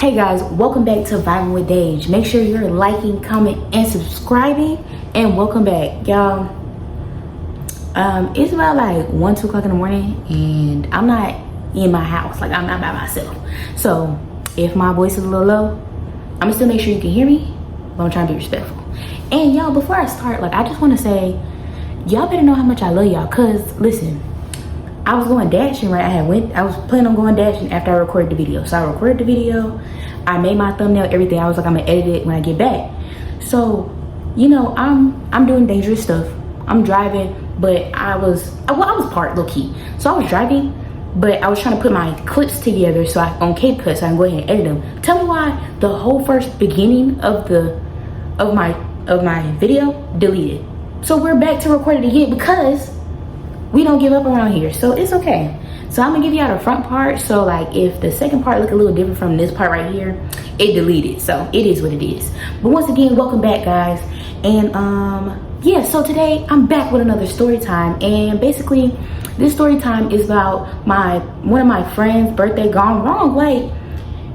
Hey guys, welcome back to Vibing with Dage. Make sure you're liking, comment, and subscribing. And welcome back, y'all. It's about like 1-2 o'clock in the morning, and I'm not in my house. Like, I'm not by myself. So if my voice is a little low, I'm gonna still make sure you can hear me, but I'm trying to be respectful. And y'all, before I start, like, I just want to say, y'all better know how much I love y'all. Cause listen, I was going dashing, right? I was planning on going dashing after I recorded the video. So I recorded the video, I made my thumbnail, everything. I was like, I'm gonna edit it when I get back. So, you know, I'm doing dangerous stuff. I'm driving, but I was parked low key. So I was driving, but I was trying to put my clips together on CapCut so I can go ahead and edit them. Tell me why the whole first beginning of my video deleted. So we're back to record it again because we don't give up around here, so it's okay. So I'm gonna give you out the front part. So like, if the second part look a little different from this part right here, it deleted. So it is what it is. But once again, welcome back, guys. And yeah, so today I'm back with another story time. And basically, this story time is about one of my friends' birthday gone wrong. Like,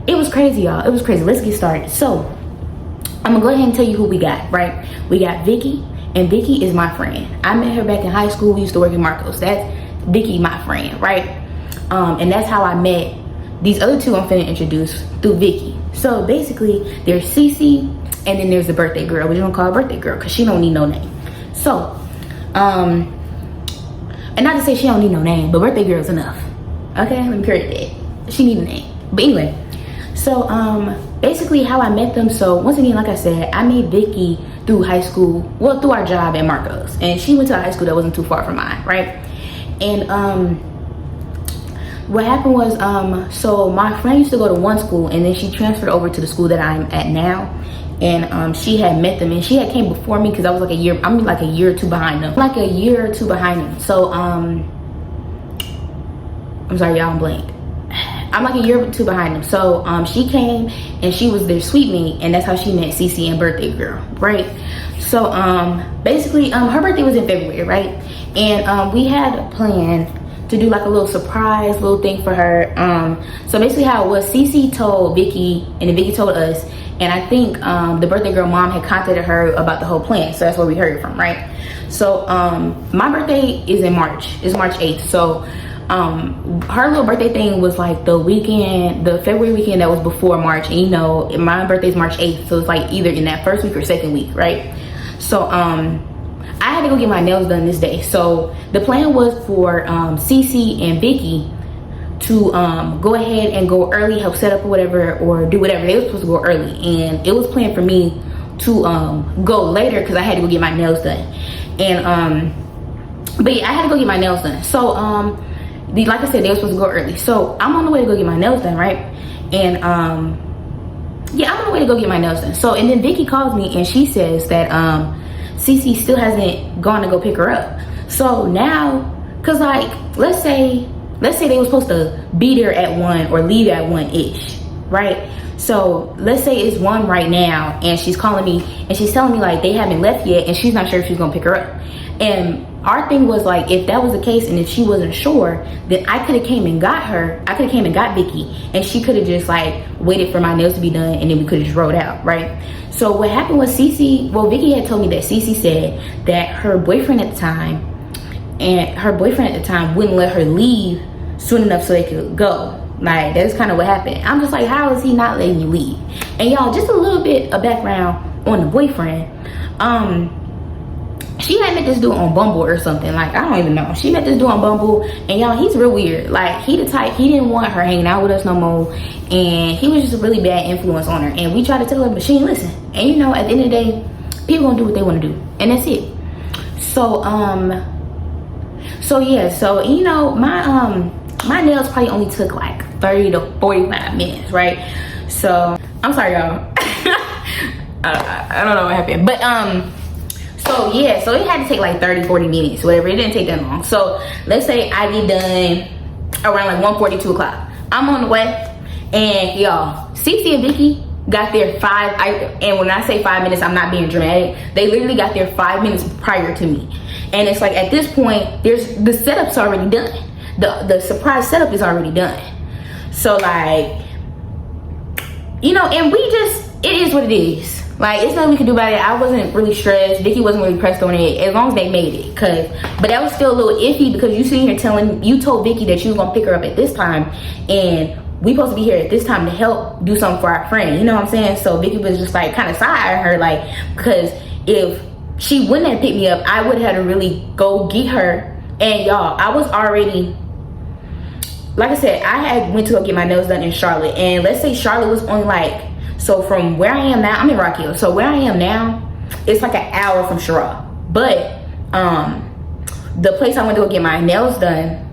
it was crazy, y'all. It was crazy. Let's get started. So I'm gonna go ahead and tell you who we got. Right, we got Vicky. And Vicky is my friend. I met her back in high school. We used to work in Marcos. That's Vicky, my friend, right? And that's how I met these other two I'm finna introduce through Vicky. So basically, there's Cece, and then there's the birthday girl. We don't call her birthday girl because she don't need no name. So, and not to say she don't need no name, but birthday girl's enough. Okay, let me correct that. She need a name. But anyway, so basically how I met them. So once again, like I said, I met Vicky through high school, well, through our job at Marcos, and she went to a high school that wasn't too far from mine, right? And what happened was, so my friend used to go to one school, and then she transferred over to the school that I'm at now, and she had met them, and she had came before me because I was like a year or two behind them, So I'm sorry, y'all, I'm blank. I'm like a year or two behind them. So she came and she was their sweet mate, and that's how she met Cece and birthday girl, right? So basically her birthday was in February, right? And we had a plan to do like a little surprise little thing for her. So basically how it was, Cece told Vicky, and then Vicky told us, and I think the birthday girl mom had contacted her about the whole plan. So that's where we heard it from, right? So my birthday is in March. It's March 8th. So her little birthday thing was like the February weekend that was before March, and you know, my birthday is March 8th, so it's like either in that first week or second week, right? So I had to go get my nails done this day. So the plan was for Cece and Vicky to go ahead and go early, help set up or whatever, or do whatever. They were supposed to go early, and it was planned for me to go later because I had to go get my nails done. And but yeah, I had to go get my nails done. So like I said, they were supposed to go early. So I'm on the way to go get my nails done, right? And yeah, I'm on the way to go get my nails done. So, and then Vicky calls me and she says that Cece still hasn't gone to go pick her up. So now, cause like, let's say they were supposed to be there at 1 or leave at 1-ish, right? So let's say it's 1 right now, and she's calling me and she's telling me like they haven't left yet, and she's not sure if she's gonna pick her up. And our thing was like, if that was the case and if she wasn't sure, then I could have came and got her. I could have came and got Vicky, and she could have just like waited for my nails to be done, and then we could have just rode out, right? So what happened was Vicky had told me that Cece said that her boyfriend at the time wouldn't let her leave soon enough so they could go. Like, that's kind of what happened. I'm just like, how is he not letting you leave? And y'all, just a little bit of background on the boyfriend. She had met this dude on Bumble or something. Like, I don't even know. She met this dude on Bumble, and y'all, he's real weird. Like, he the type, he didn't want her hanging out with us no more, and he was just a really bad influence on her. And we tried to tell her, but she didn't listen. And you know, at the end of the day, people gonna do what they want to do, and that's it. So yeah, so you know, my nails probably only took like 30 to 45 minutes, right? So I'm sorry, y'all. I don't know what happened, but so yeah, so it had to take like 30-40 minutes, whatever. It didn't take that long. So let's say I get done around like 1:40, 2 o'clock. I'm on the way, and y'all, Cece and Vicky got there and when I say 5 minutes, I'm not being dramatic. They literally got there 5 minutes prior to me. And it's like, at this point, the setup's already done. The surprise setup is already done. So like, you know, and we just, it is what it is. Like, it's nothing we can do about it. I wasn't really stressed. Vicky wasn't really pressed on it, as long as they made it. But that was still a little iffy, because you sitting here you told Vicky that you was gonna pick her up at this time, and we supposed to be here at this time to help do something for our friend. You know what I'm saying? So Vicky was just like kind of side-eyeing her, like, because if she wouldn't have picked me up, I would have had to really go get her. And y'all, I was already, like I said, I had went to go get my nails done in Charlotte, and let's say Charlotte was only like, so from where I am now, I'm in Rock Hill. So where I am now, it's like an hour from Sherrod. But the place I went to go get my nails done,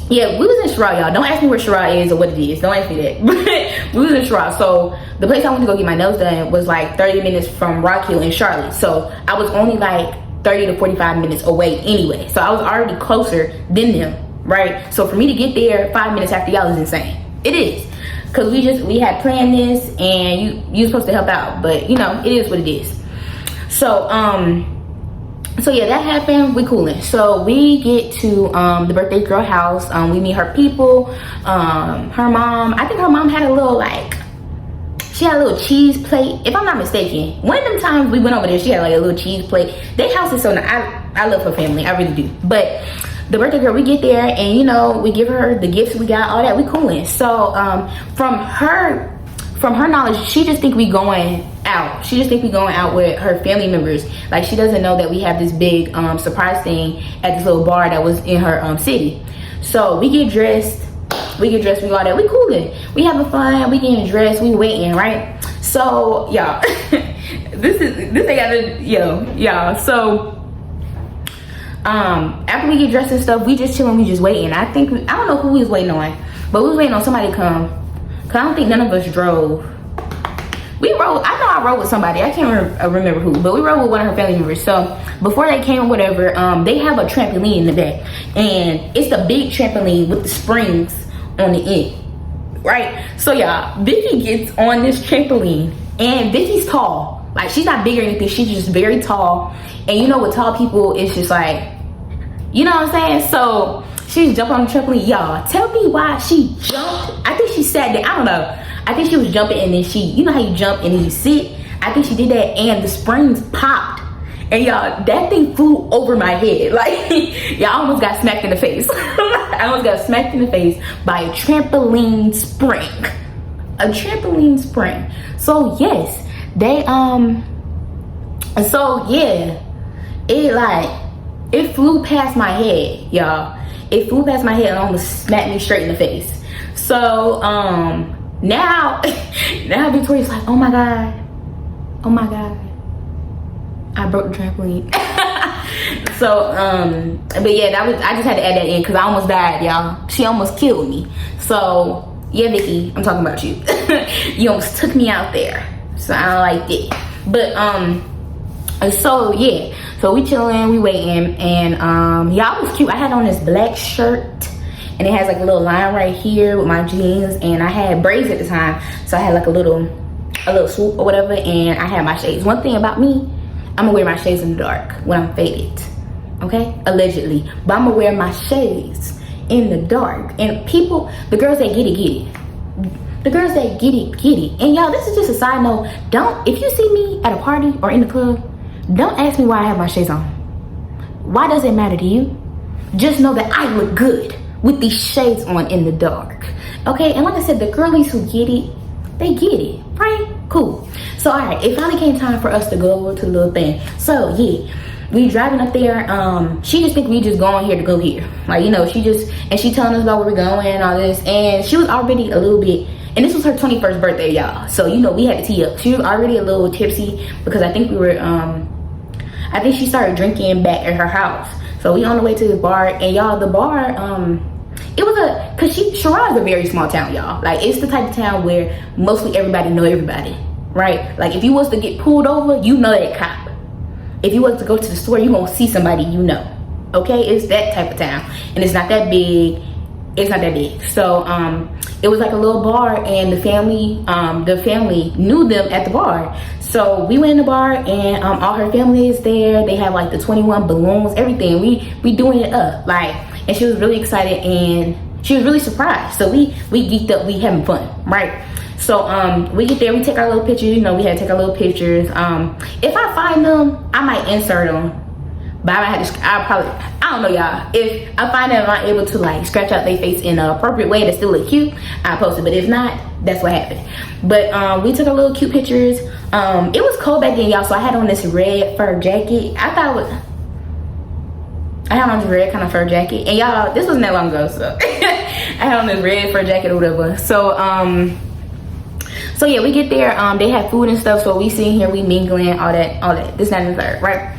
yeah, we was in Sherrod, y'all. Don't ask me where Sherrod is or what it is. Don't ask me that. But we was in Sherrod. So the place I went to go get my nails done was like 30 minutes from Rock Hill in Charlotte. So I was only like 30 to 45 minutes away anyway. So I was already closer than them, right? So for me to get there 5 minutes after y'all is insane. It is. Because we had planned this, and you supposed to help out, but you know, it is what it is. So so yeah, that happened. We coolin'. So we get to the birthday girl house. We meet her people. Her mom, I think her mom had a little, like, she had a little cheese plate, if I'm not mistaken. One of them times we went over there, she had like a little cheese plate. Their house is so nice. I love her family, I really do. But the birthday girl, we get there, and you know, we give her the gifts we got, all that. We coolin'. So from her knowledge, she just think we going out. She just think we going out with her family members. Like, she doesn't know that we have this big surprise thing at this little bar that was in her city. So we get dressed, we all that. We coolin'. We having fun. We getting dressed. We waiting, right? So y'all, this they gotta, y'all. So after we get dressed and stuff, we just chilling, we just waiting. I don't know who we was waiting on, but we was waiting on somebody to come. Cause I don't think none of us drove. We rode, I know I rode with somebody, I can't remember who, but we rode with one of her family members. So before they came or whatever, they have a trampoline in the back, and it's the big trampoline with the springs on the end, right? So y'all, Vicky gets on this trampoline, and Vicky's tall. Like, she's not big or anything, she's just very tall. And you know, with tall people, it's just like, you know what I'm saying? So she's jumping on the trampoline. Y'all, tell me why she jumped. I think she sat there, I don't know. I think she was jumping, and then you know how you jump and then you sit? I think she did that, and the springs popped. And y'all, that thing flew over my head. Like, y'all, almost got smacked in the face. I almost got smacked in the face by a trampoline spring. A trampoline spring. So yes, they, so yeah, it flew past my head, y'all. It flew past my head and almost smacked me straight in the face. So, now Victoria's like, oh my God, I broke the trampoline. So, but yeah, I just had to add that in because I almost died, y'all. She almost killed me. So, yeah, Vicky, I'm talking about you. You almost took me out there. So I don't like that. But, so yeah, so we chilling, we waiting, and y'all, was cute. I had on this black shirt, and it has like a little line right here with my jeans, and I had braids at the time, so I had like a little swoop or whatever, and I had my shades. One thing about me, I'm gonna wear my shades in the dark when I'm faded, okay? Allegedly, but I'm gonna wear my shades in the dark, and people, the girls that get it. The girls that get it. And y'all, this is just a side note. If you see me at a party or in the club, don't ask me why I have my shades on. Why does it matter to you? Just know that I look good with these shades on in the dark. Okay, and like I said, the girlies who get it, they get it, right? Cool. So all right, it finally came time for us to go over to the little thing. So yeah, we driving up there. She just think we just going here to go here. Like, you know, she telling us about where we're going and all this. And she was already a little bit, and this was her 21st birthday, y'all. So, you know, we had to tee up. She was already a little tipsy because I think we were, I think she started drinking back at her house. So we on the way to the bar, and y'all, the bar, it was cause Sherrod is a very small town, y'all. Like, it's the type of town where mostly everybody know everybody, right? Like, if you was to get pulled over, you know that cop. If you was to go to the store, you gonna see somebody you know, okay? It's that type of town, and it's not that big. It's not that big. So, it was like a little bar, and the family knew them at the bar. So we went in the bar, and all her family is there. They have like the 21 balloons, everything. We doing it up, like, and she was really excited. And she was really surprised. So we geeked up, we having fun, right? So we get there, we take our little pictures. You know, we had to take our little pictures. If I find them, I might insert them. But I might have to, I don't know, y'all. If I find them, I'm able to like scratch out their face in an appropriate way that still look cute, I post it. But if not, that's what happened. But we took a little cute pictures. It was cold back then, y'all, so I had on this red fur jacket. I had on this red kind of fur jacket. And y'all, this wasn't that long ago, so I had on this red fur jacket or whatever. So so yeah, we get there. They had food and stuff, so we sitting here, we mingling, all that. This, that, and the third, right?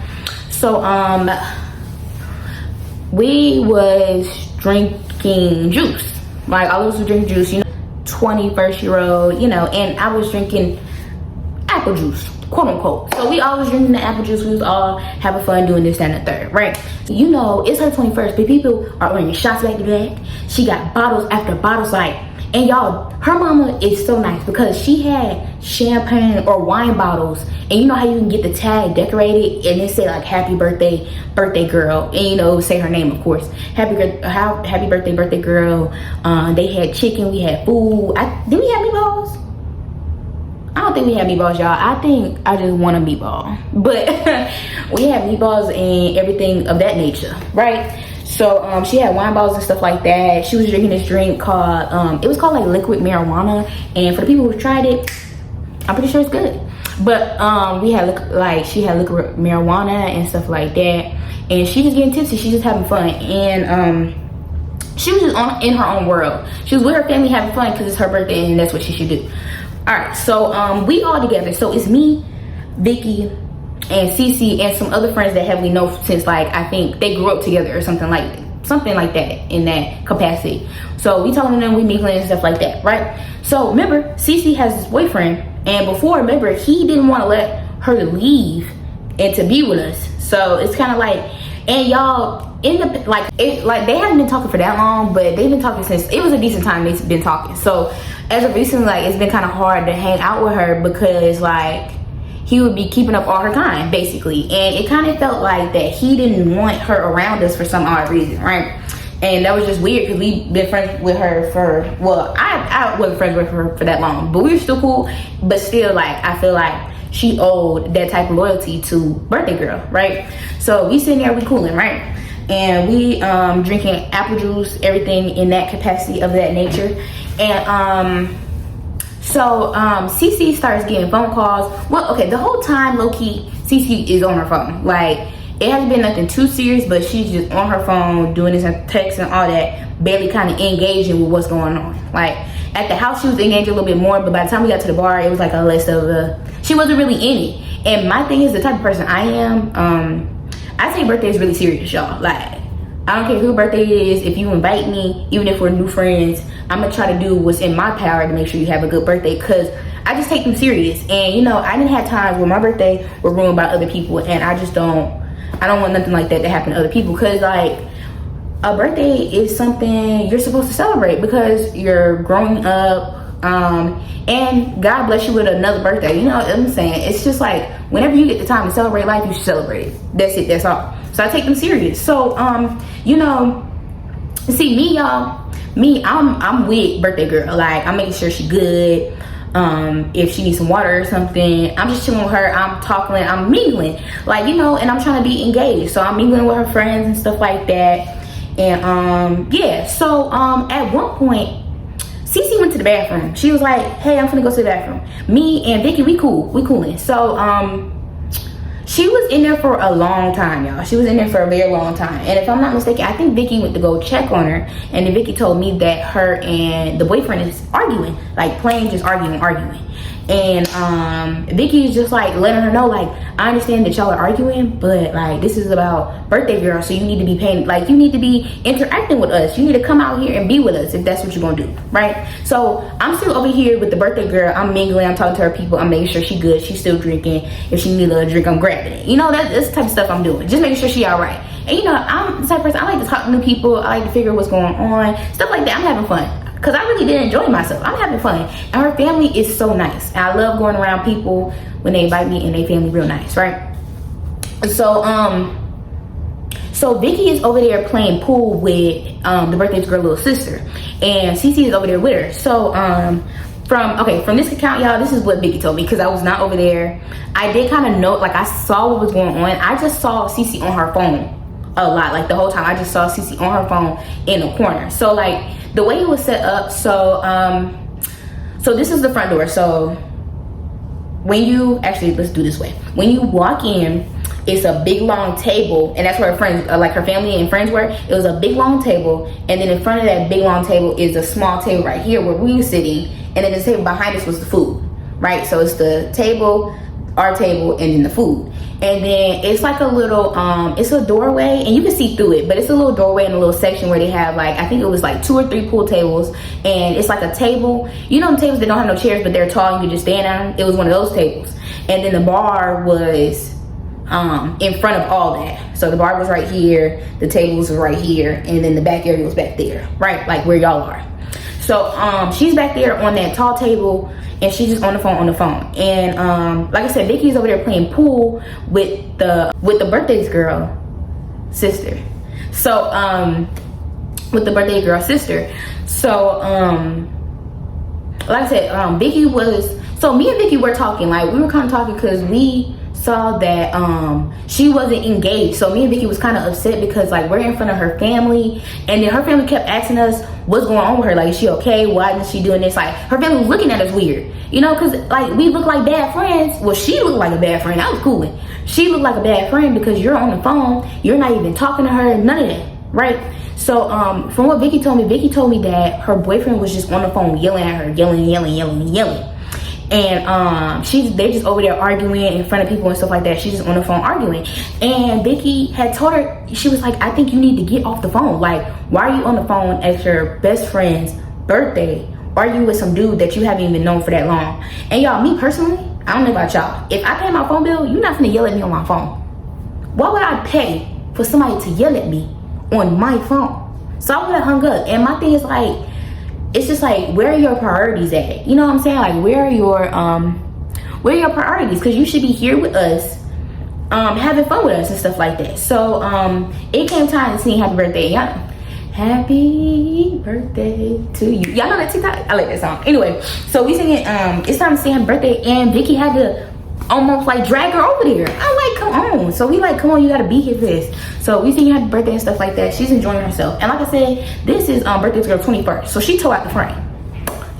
So we was drinking juice. Like all of us were drinking juice, you know, 21st-year-old, you know, and I was drinking apple juice, quote unquote. So we all was drinking the apple juice. We was all having fun doing this, that, and the third, right? You know, it's her 21st, but people are ordering shots back to back. She got bottles after bottles, like. And y'all, her mama is so nice because she had champagne or wine bottles, and you know how you can get the tag decorated and it say like happy birthday girl, and you know, say her name, of course. Happy birthday girl. They had chicken, we had food. Did we have meatballs? I don't think we had meatballs, y'all. I think I just want a meatball, but we had meatballs and everything of that nature, right? So she had wine bottles and stuff like that. She was drinking this drink called, it was called like liquid marijuana. And for the people who tried it, I'm pretty sure it's good. But we had she had liquid marijuana and stuff like that. And she was getting tipsy. She just having fun. And she was just in her own world. She was with her family having fun because it's her birthday and that's what she should do. All right, so we all together. So it's me, Vicky, and Cece, and some other friends that we know since like I think they grew up together or something like that in that capacity. So we talking to them, we mingling and stuff like that, right? So remember, Cece has this boyfriend, and before, remember, he didn't want to let her leave and to be with us. So it's kind of like, and y'all in the like they haven't been talking for that long, but they've been talking since it was a decent time they've been talking. So as of recently, like it's been kind of hard to hang out with her because like he would be keeping up all her time, basically. And it kind of felt like that he didn't want her around us for some odd reason, right? And that was just weird because we've been friends with her for, well, I wasn't friends with her for that long, but we were still cool. But still, like, I feel like she owed that type of loyalty to birthday girl, right? So we sitting there, we cooling, right? And we drinking apple juice, everything in that capacity of that nature. And so Cece starts getting phone calls. Well, okay, the whole time, low-key, Cece is on her phone. Like, it hasn't been nothing too serious, but she's just on her phone, doing this and text and all that, barely kind of engaging with what's going on. Like, at the house, she was engaged a little bit more, but by the time we got to the bar, it was like a list of, she wasn't really in it. And my thing is, the type of person I am, I take birthdays really serious, y'all. Like, I don't care who birthday it is. If you invite me, even if we're new friends, I'm gonna try to do what's in my power to make sure you have a good birthday, because I just take them serious. And you know, I didn't have times where my birthday was ruined by other people, and I don't want nothing like that to happen to other people, because like a birthday is something you're supposed to celebrate because you're growing up, and God bless you with another birthday. You know what I'm saying? It's just like whenever you get the time to celebrate life, you should celebrate it. That's it, that's all. So I take them serious. So you know, see me, y'all, I'm with birthday girl. Like, I'm making sure she good. If she needs some water or something, I'm just chilling with her. I'm talking, I'm mingling, like, you know, and I'm trying to be engaged. So I'm mingling with her friends and stuff like that. And yeah, so at one point Cece went to the bathroom. She was like, hey, I'm gonna go to the bathroom. Me and Vicky, we cooling. So she was in there for a long time, y'all. She was in there for a very long time. And if I'm not mistaken, I think Vicky went to go check on her. And then Vicky told me that her and the boyfriend is arguing. Like, plain just arguing. And Vicky is just like letting her know, like, I understand that y'all are arguing, but like, this is about birthday girl, so you need to be paying, like, you need to be interacting with us. You need to come out here and be with us if that's what you're gonna do, right? So I'm still over here with the birthday girl. I'm mingling, I'm talking to her people, I'm making sure she good, she's still drinking. If she needs a drink, I'm grabbing it. You know, that's the type of stuff I'm doing, just making sure she all right. And you know, I'm the type of person, I like to talk to new people, I like to figure what's going on, stuff like that. I'm having fun, because I really did enjoy myself. I'm having fun. And her family is so nice. And I love going around people when they invite me, and they family real nice, right? So So Vicky is over there playing pool with the birthday girl little sister, and Cece is over there with her. So from this account, y'all, this is what Vicky told me, because I was not over there. I did kind of know, like, I saw what was going on. I just saw Cece on her phone a lot, like the whole time. I just saw Cece on her phone in the corner. So like the way it was set up, so this is the front door. So when you actually, let's do this way. When you walk in, it's a big long table, and that's where her friends, like her family and friends were. It was a big long table, and then in front of that big long table is a small table right here where we were sitting, and then the table behind us was the food, right? So it's the table, our table, and then the food. And then it's like a little it's a doorway, and you can see through it, but it's a little doorway in a little section where they have, like, I think it was like 2 or 3 pool tables, and it's like a table, you know, the tables that don't have no chairs but they're tall and you can just stand on. It was one of those tables, and then the bar was in front of all that. So the bar was right here, the tables were right here, and then the back area was back there, right, like where y'all are. So she's back there on that tall table, and she's just on the phone. And like I said, Vicky's over there playing pool with the birthday girl sister. So with the birthday girl sister. So like I said, Vicky was, so me and Vicky were talking, like we were kind of talking because we saw that she wasn't engaged. So me and Vicky was kind of upset because, like, we're in front of her family, and then her family kept asking us what's going on with her, like, is she okay, why is she doing this? Like, her family was looking at us weird, you know, because like we look like bad friends. Well, she looked like a bad friend. I was cool. She looked like a bad friend because you're on the phone, you're not even talking to her, none of that, right? So from what Vicky told me that her boyfriend was just on the phone yelling at her, yelling. And they're just over there arguing in front of people and stuff like that. She's just on the phone arguing. And Vicky had told her, she was like, I think you need to get off the phone. Like, why are you on the phone at your best friend's birthday, arguing with some dude that you haven't even known for that long? And y'all, me personally, I don't know about y'all, if I pay my phone bill, you're not gonna yell at me on my phone. Why would I pay for somebody to yell at me on my phone? So I would have hung up. And my thing is, like, it's just like, where are your priorities at? You know what I'm saying? Like, where are your priorities? Because you should be here with us, having fun with us and stuff like that. So it came time to sing happy birthday. Y'all, happy birthday to you. Y'all know that TikTok? I like that song. Anyway, so we singing it's time to sing happy birthday, and Vicky had to almost like drag her over there. I'm like, come on. So we like, come on, you gotta be here for this. So we sing happy birthday and stuff like that. She's enjoying herself. And like I said, this is birthday girl 21st. So she tore out the frame.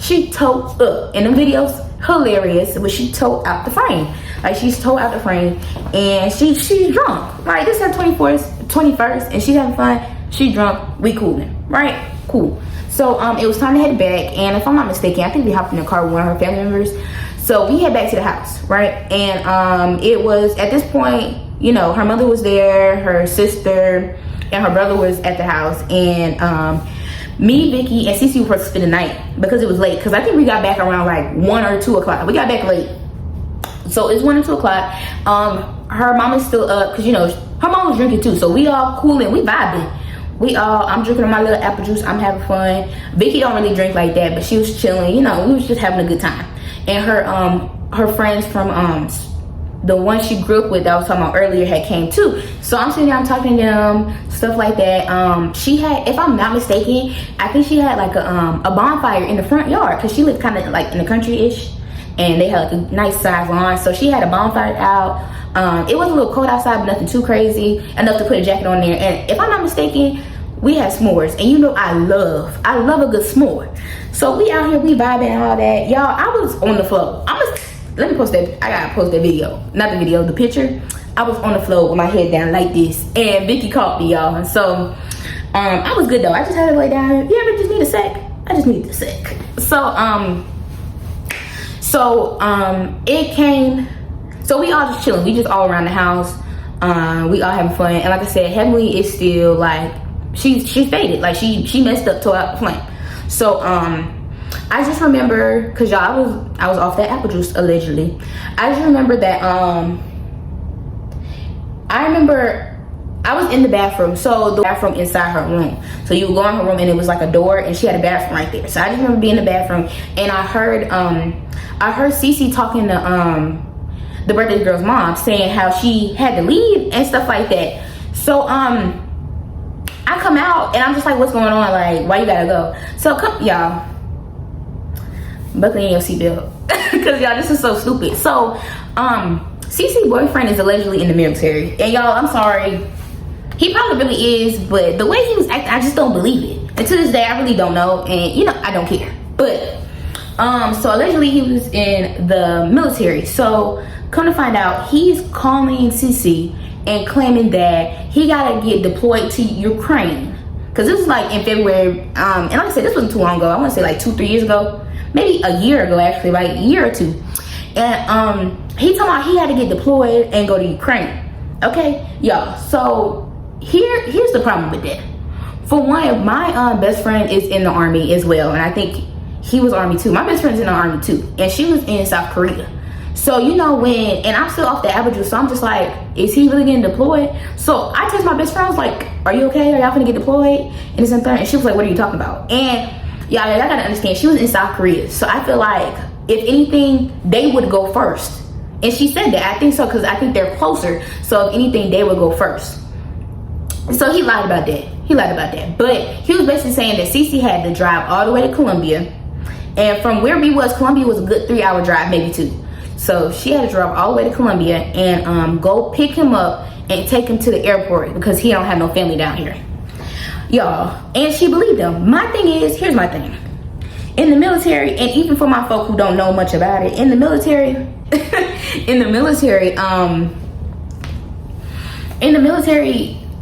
She tore up. In the videos, hilarious, but she tore out the frame. Like, she's tore out the frame, and she's drunk. Right, this is her 21st, and she's having fun. She drunk, we cooling, right? Cool. So it was time to head back, and if I'm not mistaken, I think we hopped in the car with one of her family members. So we head back to the house, right? And it was at this point, you know, her mother was there, her sister, and her brother was at the house. And me, Vicky, and Cece were supposed to spend the night because it was late. Because I think we got back around like 1 or 2 o'clock. We got back late. So it's 1 or 2 o'clock. Her mom is still up because, you know, her mom was drinking too. So we all cooling, we vibing. I'm drinking my little apple juice, I'm having fun. Vicky don't really drink like that, but she was chilling, you know, we was just having a good time. And her friends from the one she grew up with that I was talking about earlier had came too. So I'm sitting there, I'm talking to them, stuff like that. She had, if I'm not mistaken, I think she had like a bonfire in the front yard because she lived kind of like in the country-ish, and they had like a nice size lawn. So she had a bonfire out. It was a little cold outside, but nothing too crazy, enough to put a jacket on there. And if I'm not mistaken, we had s'mores, and you know I love a good s'more. So we out here, we vibing and all that. Y'all, I was on the floor. Let me post that. I gotta post that video. Not the video, the picture. I was on the floor with my head down like this, and Vicky caught me, y'all. So I was good though. I just had to lay down. You ever just need a sec? I just needed a sec. So it came. So we all just chilling. We just all around the house. We all having fun. And like I said, Heavenly is still like, she's faded. Like she messed up, tore out the flame. So I just remember, because y'all, I was off that apple juice allegedly. I just remember that I remember I was in the bathroom. So the bathroom inside her room. So you would go in her room and it was like a door, and she had a bathroom right there. So I just remember being in the bathroom, and I heard Cece talking to the birthday girl's mom, saying how she had to leave and stuff like that. So come out and I'm just like, what's going on? Like, why you gotta go? So come, y'all, buckle in your seatbelt. Cause y'all, this is so stupid. So, CC boyfriend is allegedly in the military. And y'all, I'm sorry. He probably really is, but the way he was acting, I just don't believe it. And to this day, I really don't know. And you know, I don't care. But, so allegedly he was in the military. So, come to find out, he's calling CC and claiming that he gotta get deployed to Ukraine. Cause this was like in February, and like I said, this wasn't too long ago. I wanna say like 2-3 years ago. Maybe a year ago actually, like a year or two. And he told me he had to get deployed and go to Ukraine. Okay, y'all, so here's the problem with that. For one, my best friend is in the army as well, and I think he was army too. My best friend's in the army too, and she was in South Korea. So you know when, and I'm still off the apple juice, so I'm just like, is he really getting deployed? So I text my best friend, I was like, are you okay? Are y'all gonna get deployed? And this and third, and she was like, what are you talking about? And y'all gotta understand, she was in South Korea, so I feel like if anything, they would go first. And she said that, I think so, because I think they're closer. So if anything, they would go first. So he lied about that. But he was basically saying that CC had to drive all the way to Columbia. And from where we was, Columbia was a good 3-hour drive, maybe 2. So she had to drive all the way to Columbia and go pick him up and take him to the airport because he don't have no family down here. Y'all, and she believed him. My thing is, here's my thing. In the military, and even for my folk who don't know much about it, in the military,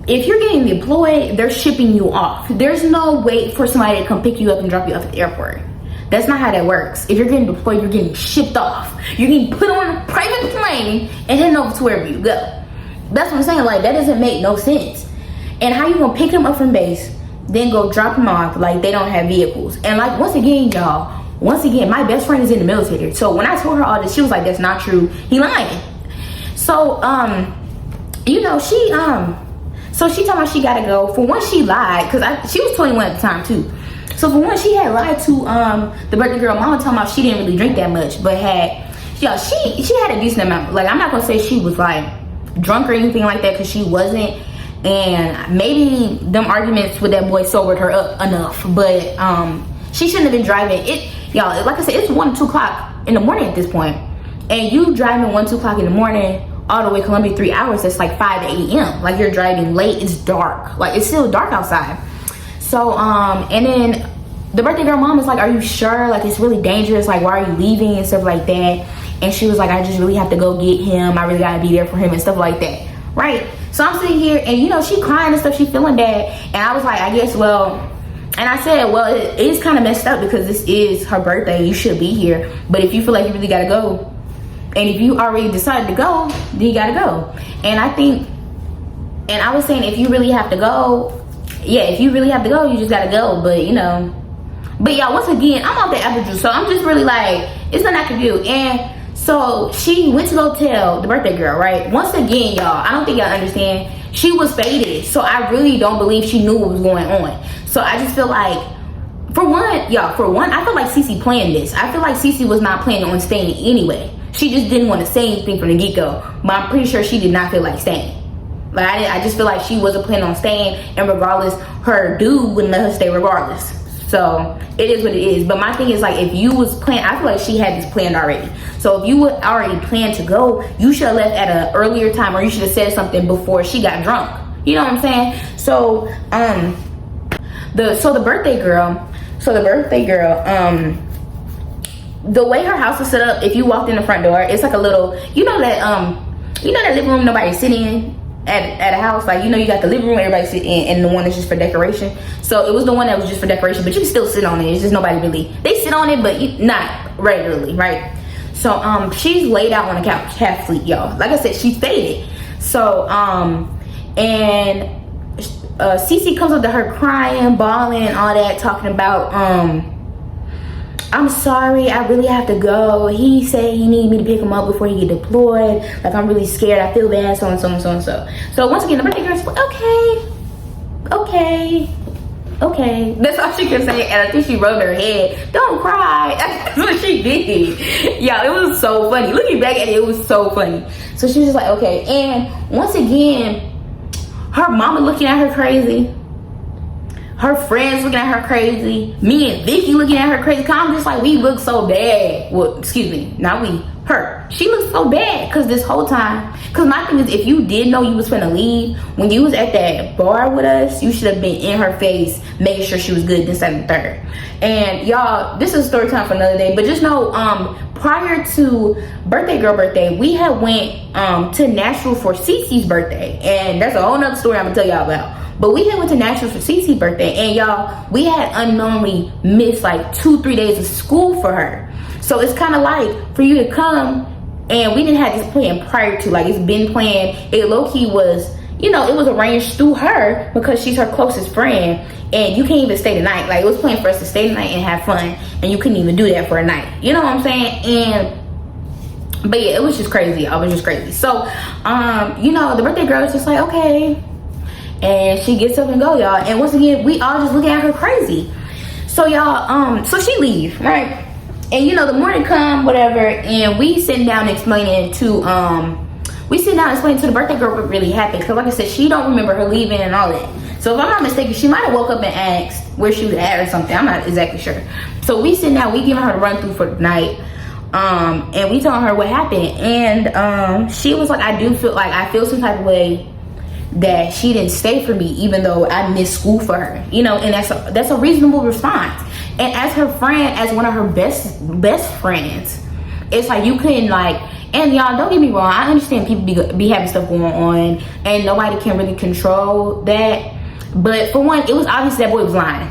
if you're getting deployed, they're shipping you off. There's no wait for somebody to come pick you up and drop you off at the airport. That's not how that works. If you're getting deployed, you're getting shipped off. You're getting put on a private plane and heading over to wherever you go. That's what I'm saying. Like, that doesn't make no sense. And how you gonna pick them up from base, then go drop them off like they don't have vehicles? And like, once again, my best friend is in the military. So when I told her all this, she was like, that's not true. He lying. So, you know, so she told me she gotta go. For one, she lied, because she was 21 at the time too. So for one, she had lied to the birthday girl mama, talking about she didn't really drink that much, but she had a decent amount. Like, I'm not gonna say she was like drunk or anything like that, because she wasn't. And maybe them arguments with that boy sobered her up enough, but she shouldn't have been driving it. Y'all, like I said, it's 1 or 2 o'clock in the morning at this point, and you driving 1, 2 o'clock in the morning all the way Columbia 3 hours. That's like 5 a.m. Like, you're driving late. It's dark. Like, it's still dark outside. So and then the birthday girl mom was like, are you sure? Like, it's really dangerous. Like, why are you leaving and stuff like that? And she was like, I just really have to go get him. I really gotta be there for him and stuff like that, right? So I'm sitting here, and you know, she crying and stuff, she feeling bad. And I was like, I guess, well, and I said, well, it is kind of messed up because this is her birthday. You should be here. But if you feel like you really gotta go, and if you already decided to go, then you gotta go. And I think, and I was saying, if you really have to go, yeah, if you really have to go, you just gotta go. But you know, but y'all, once again, I'm off the apple juice, so I'm just really like, it's nothing I can do. And so she went to go tell the birthday girl, right? Once again, y'all, I don't think y'all understand. She was faded, so I really don't believe she knew what was going on. So I just feel like, for one, I feel like Cece planned this. I feel like Cece was not planning on staying anyway. She just didn't want to say anything from the get-go. But I'm pretty sure she did not feel like staying. Like, I just feel like she wasn't planning on staying, and regardless, her dude wouldn't let her stay regardless. So it is what it is. But my thing is, like, if you was planning, I feel like she had this planned already. So if you would already plan to go, you should have left at an earlier time, or you should have said something before she got drunk. You know what I'm saying? So the birthday girl, the way her house is set up, if you walked in the front door, it's like a little, you know that living room nobody's sitting in at a house, like, you know, you got the living room everybody sit in, and the one that's just for decoration. So it was the one that was just for decoration, but you can still sit on it. It's just nobody really, they sit on it, but not regularly, right? So she's laid out on the couch, half asleep, y'all. Like I said, she's faded. So and Cece comes up to her crying, bawling, all that, talking about I'm sorry, I really have to go. He said he needed me to pick him up before he get deployed. Like, I'm really scared. I feel bad, so and so and so and so. So once again, the birthday girl's like, okay. That's all she could say. And I think she rubbed her head. Don't cry. That's what she did. Yeah, it was so funny. Looking back at it, it was so funny. So she was just like, okay. And once again, her mama looking at her crazy. her friends looking at her crazy, me and Vicky looking at her crazy. Cause I'm just like, we look so bad. Well, excuse me, not we, her. She looks so bad because this whole time, because my thing is, if you did know you was finna leave, when you was at that bar with us, you should have been in her face, making sure she was good, this, second, third. And y'all, this is a story time for another day, but just know, prior to birthday, we had went to Nashville for Cece's birthday, and that's a whole nother story I'm gonna tell y'all about. But we had went to Nashville for Cece's birthday, and y'all, we had unknowingly missed like 2-3 days of school for her. So it's kind of like for you to come, and we didn't have this plan prior to, like, it's been planned. It low-key was, you know, it was arranged through her because she's her closest friend, and you can't even stay the night. Like, it was planned for us to stay the night and have fun, and you couldn't even do that for a night. You know what I'm saying? But yeah, it was just crazy. I was just crazy. So, you know, the birthday girl was just like, okay. And she gets up and go, y'all. And once again, we all just looking at her crazy. So y'all, so she leave, right? And you know, the morning come, whatever, and we sitting down explaining to the birthday girl what really happened. Cause like I said, she don't remember her leaving and all that. So if I'm not mistaken, she might have woke up and asked where she was at or something. I'm not exactly sure. So we sitting down, we giving her the run through for the night. And we telling her what happened. And she was like, I feel some type of way that she didn't stay for me, even though I missed school for her, you know. And that's a reasonable response. And as her friend, as one of her best friends, it's like you couldn't, like, and y'all, don't get me wrong, I understand people be having stuff going on and nobody can really control that. But for one, it was obvious that boy was lying.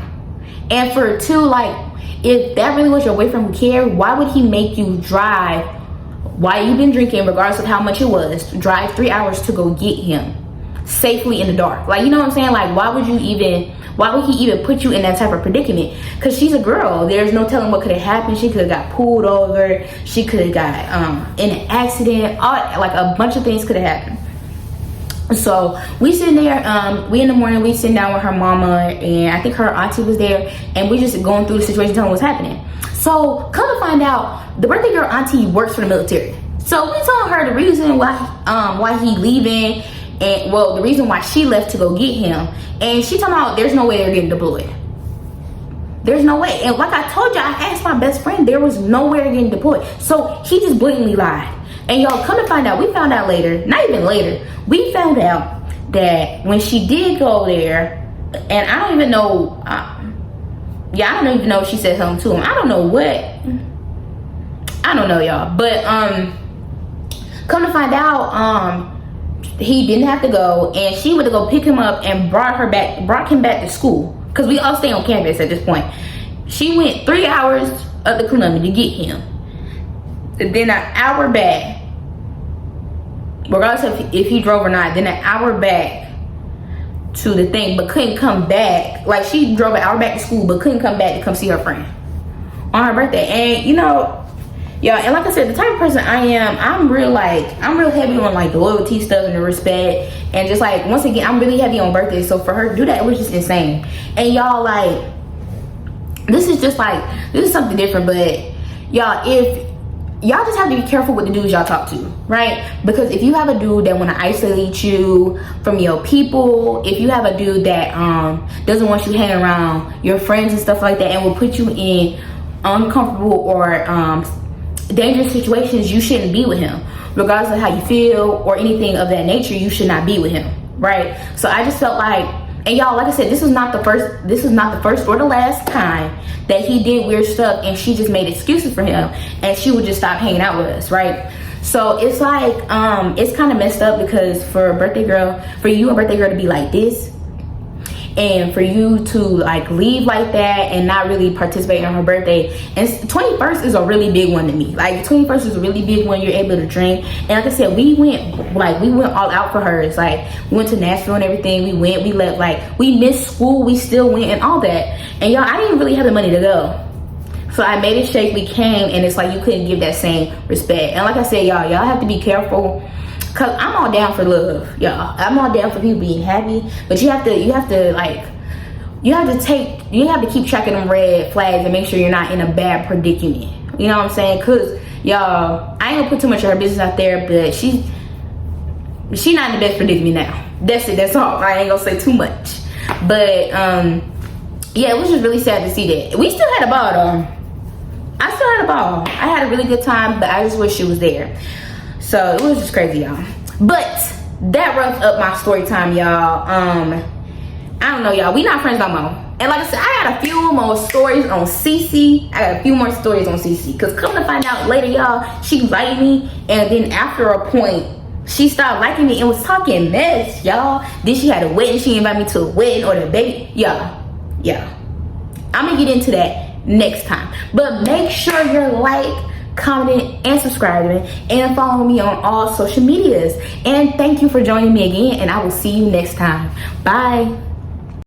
And for two, like, if that really was your boyfriend who cared, why would he make you drive while you've been drinking, regardless of how much it was, drive 3 hours to go get him safely in the dark? Like, you know what I'm saying? Like, why would he even put you in that type of predicament? Because she's a girl. There's no telling what could have happened. She could have got pulled over. She could have got in an accident. Like a bunch of things could have happened. So we sitting there, we in the morning, we sitting down with her mama, and I think her auntie was there, and we just going through the situation, telling what's happening. So come to find out, the birthday girl auntie works for the military. So we told her the reason why he leaving, and well, the reason why she left to go get him, and she talking about there's no way they're getting deployed. There's no way. And like I told you, I asked my best friend, there was no way they're getting deployed. So he just blatantly lied. And y'all, come to find out, we found out later, not even later, we found out that when she did go there, and I don't even know, I don't even know if she said something to him. I don't know what, I don't know, y'all. But come to find out, he didn't have to go, and she went to go pick him up and brought him back to school, because we all stay on campus at this point. She went 3 hours up to Columbia to get him, and then an hour back, regardless of if he drove or not, then an hour back to the thing, but couldn't come back. Like, she drove an hour back to school, but couldn't come back to come see her friend on her birthday. And you know, y'all, and like I said, the type of person I am, I'm real heavy on like the loyalty stuff and the respect, and just like, once again, I'm really heavy on birthdays. So for her to do that, it was just insane. And y'all, like, this is something different. But y'all, if y'all just have to be careful with the dudes y'all talk to, right? Because if you have a dude that want to isolate you from your people, if you have a dude that doesn't want you hanging around your friends and stuff like that, and will put you in uncomfortable or dangerous situations, you shouldn't be with him. Regardless of how you feel or anything of that nature, you should not be with him, right? So I just felt like, and y'all, like I said, this is not the first or the last time that he did weird stuff, and she just made excuses for him, and she would just stop hanging out with us, right? So it's like, it's kind of messed up, because for you and birthday girl to be like this, and for you to like leave like that and not really participate on her birthday. And 21st is a really big one to me. Like, 21st is a really big one. You're able to drink, and like I said, we went all out for her. It's like, we went to Nashville and everything. We left, like, we missed school, we still went and all that. And y'all, I didn't really have the money to go, so I made it shake. We came, and it's like, you couldn't give that same respect. And like I said, y'all have to be careful, because I'm all down for love, y'all. I'm all down for people being happy, but you have to keep tracking them red flags and make sure you're not in a bad predicament. You know what I'm saying? Because y'all, I ain't gonna put too much of her business out there, but she not in the best predicament now. That's it. That's all. I ain't gonna say too much. But yeah, it was just really sad to see that. We still had a ball though. I still had a ball. I had a really good time, but I just wish she was there. So it was just crazy, y'all. But that wraps up my story time, y'all. I don't know, y'all. We not friends no more. And like I said, I got a few more stories on Cece. I got a few more stories on Cece. Because come to find out later, y'all, she liked me. And then after a point, she stopped liking me and was talking mess, y'all. Then she had a wedding. She invited me to a wedding or the baby. Yeah. I'm going to get into that next time. But make sure you're commenting, and subscribing, and follow me on all social medias. And thank you for joining me again. And I will see you next time. Bye.